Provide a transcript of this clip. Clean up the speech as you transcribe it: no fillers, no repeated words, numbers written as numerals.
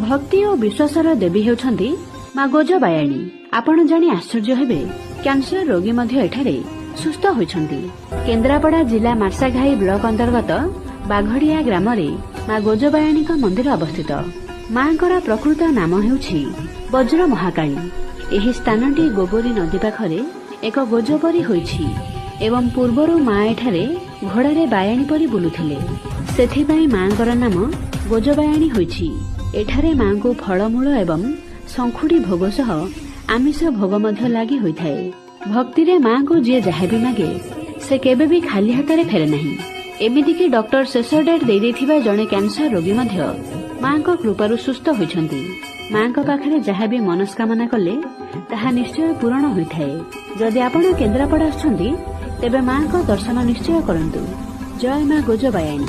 भक्ति और विश्वासर देवी हेउछंती माँ गोजबायाणी। आपण जानी आश्चर्य हेबे कैंसर रोगी मध्य एठारे सुस्थ होइछंती। केन्द्रापड़ा जिला मार्साघाई ब्लॉक अंतर्गत बाघड़िया ग्राम रे माँ गोजबायाणी मंदिर अवस्थित। मांकर प्रकृत नाम हेउछि वज्र महाकाली। एही स्थानटी गोबरी नदी पाखरे एक गोजपरी होइछि एवं पूर्वरु माँ एठारे घोड़ारे बायाणी परी बुलुथिले, सेथिपाई मांकर नाम गोजबायाणी होइछि। एठारे मां को फलमूल एवं शंखुड़ी भोग सह आमिष भोग मध्य लागि होइथाए। भक्ति रे मां को जे जहा भी मागे से केबे भी खाली हाथ फेरे नहीं। एमिति कि डॉक्टर शेष डेट दे देथिबा जणे कैंसर रोगी मध्य मां को कृपारु सुस्थ होइछंती। मां को पाखरे जहा भी मनस्कामना कले ताहा निश्चय पूर्ण होइथाए। जदि आपण केन्द्रापड़ा आछंती तेबे मां को दर्शन निश्चय करंतु। जय मां गोजबायाणी।